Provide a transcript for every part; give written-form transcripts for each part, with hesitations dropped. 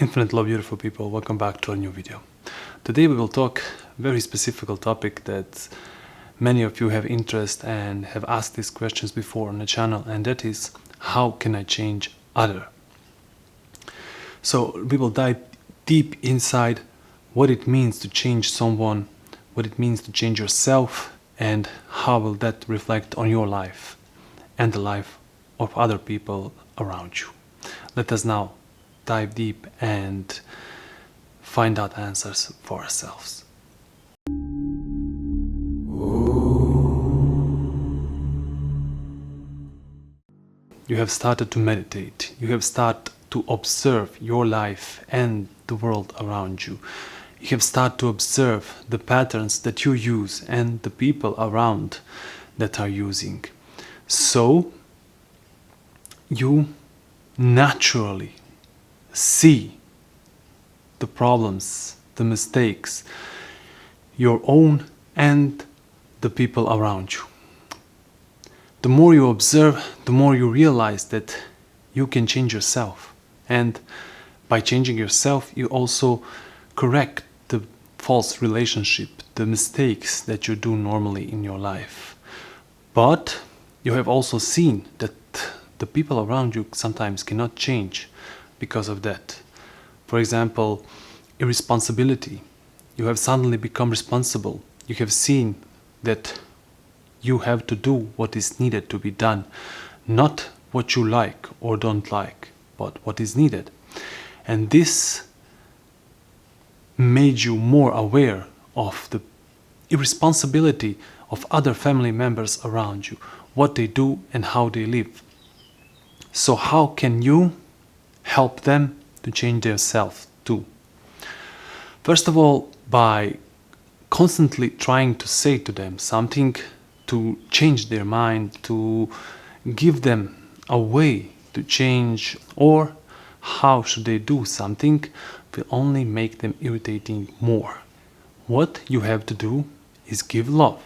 Infinite love, beautiful people, welcome back to a new video. Today we will talk very specific topic that many of you have interest and have asked these questions before on the channel, and that is, how can I change other? So we will dive deep inside what it means to change someone, what it means to change yourself, and how will that reflect on your life and the life of other people around you. Let us now dive deep and find out answers for ourselves. You have started to meditate. You have started to observe your life and the world around you. You have started to observe the patterns that you use and the people around that are using. So you naturally see the problems, the mistakes, your own and the people around you. The more you observe, the more you realize that you can change yourself. And by changing yourself, you also correct the false relationship, the mistakes that you do normally in your life. But you have also seen that the people around you sometimes cannot change because of that. For example, irresponsibility. You have suddenly become responsible. You have seen that you have to do what is needed to be done, not what you like or don't like, but what is needed. And this made you more aware of the irresponsibility of other family members around you, what they do and how they live. So how can you help them to change themselves too? First of all, by constantly trying to say to them something to change their mind, to give them a way to change, or how should they do something, will only make them irritating more. What you have to do is give love.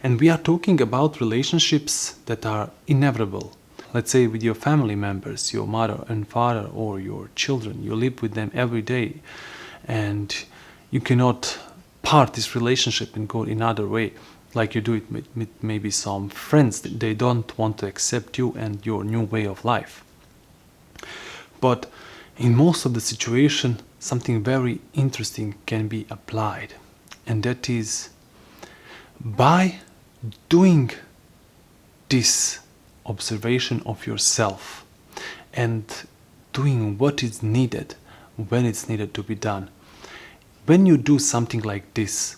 And we are talking about relationships that are inevitable. Let's say with your family members, your mother and father, or your children. You live with them every day and you cannot part this relationship and go another way like you do it with maybe some friends. They don't want to accept you and your new way of life. But in most of the situation, something very interesting can be applied, and that is by doing this observation of yourself and doing what is needed when it's needed to be done. When you do something like this,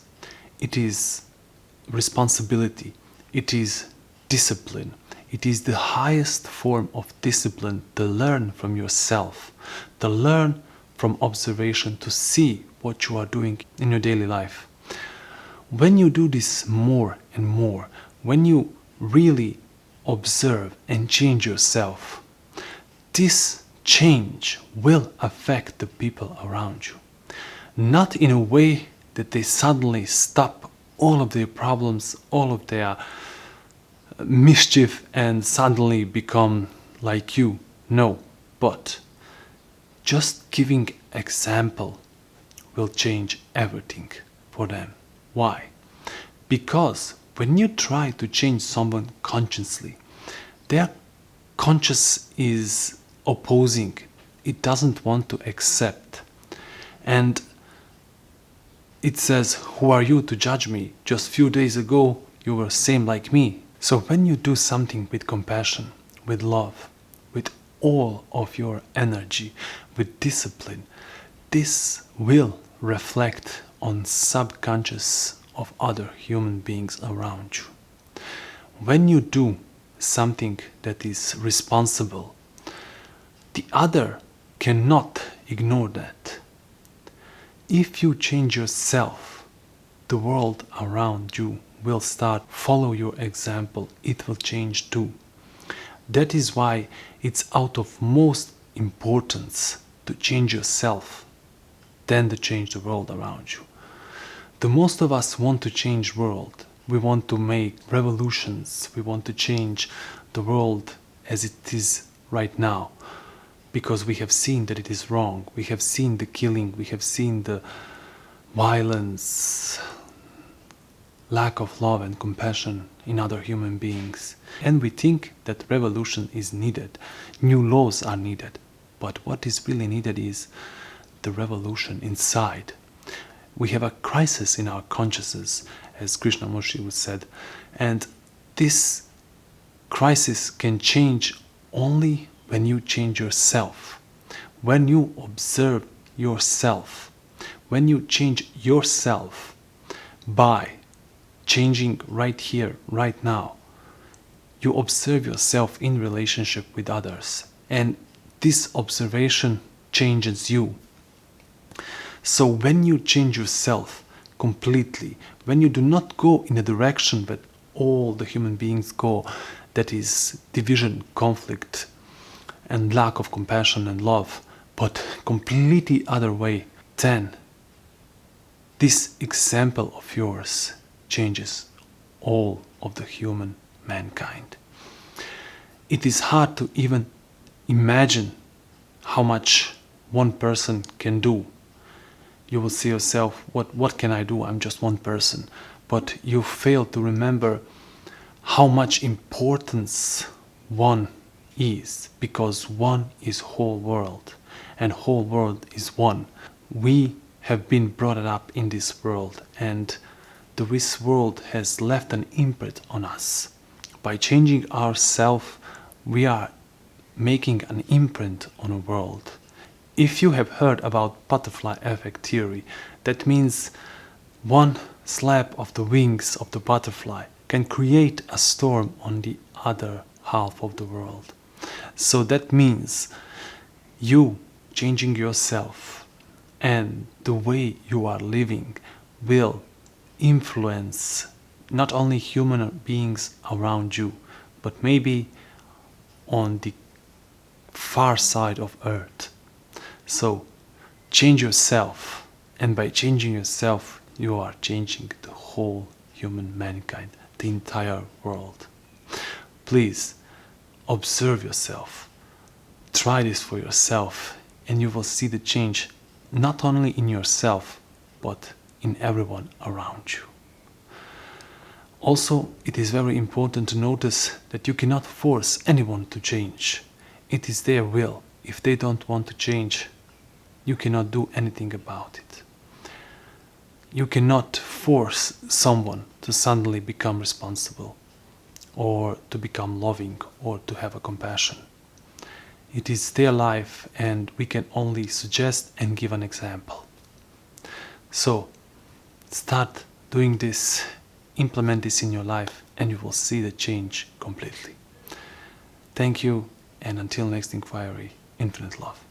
it is responsibility, it is discipline, it is the highest form of discipline to learn from yourself, to learn from observation, to see what you are doing in your daily life. When you do this more and more, when you really observe and change yourself, this change will affect the people around you. Not in a way that they suddenly stop all of their problems, all of their mischief, and suddenly become like you. No, but just giving example will change everything for them. Why? Because when you try to change someone consciously, their conscious is opposing. It doesn't want to accept. And it says, who are you to judge me? Just few days ago, you were same like me. So when you do something with compassion, with love, with all of your energy, with discipline, this will reflect on subconscious of other human beings around you. When you do something that is responsible, the other cannot ignore that. If you change yourself, the world around you will start follow your example. It will change too. That is why it's out of most importance to change yourself than to change the world around you. The most of us want to change world. We want to make revolutions. We want to change the world as it is right now. because we have seen that it is wrong. We have seen the killing, we have seen the violence, lack of love and compassion in other human beings. And we think that revolution is needed, new laws are needed. But what is really needed is the revolution inside. We have a crisis in our consciousness, as Krishnamurti would said, and this crisis can change only when you change yourself, when you observe yourself, when you change yourself by changing right here, right now. You observe yourself in relationship with others, and this observation changes you. So when you change yourself completely, when you do not go in a direction that all the human beings go, that is division, conflict, and lack of compassion and love, but completely other way, then this example of yours changes all of the human mankind. It is hard to even imagine how much one person can do. You will see yourself, what can I do? I'm just one person. But you fail to remember how much importance one is, because one is whole world, and whole world is one. We have been brought up in this world, and this world has left an imprint on us. By changing ourselves, we are making an imprint on a world. If you have heard about butterfly effect theory, that means one slap of the wings of the butterfly can create a storm on the other half of the world. So that means you changing yourself and the way you are living will influence not only human beings around you, but maybe on the far side of Earth. So change yourself, and by changing yourself, you are changing the whole human mankind, the entire world. Please observe yourself, try this for yourself, and you will see the change not only in yourself, but in everyone around you. Also, it is very important to notice that you cannot force anyone to change. It is their will. If they don't want to change, you cannot do anything about it. You cannot force someone to suddenly become responsible, or to become loving, or to have a compassion. It is their life, and we can only suggest and give an example. So, start doing this, implement this in your life, and you will see the change completely. Thank you, and until next inquiry, infinite love.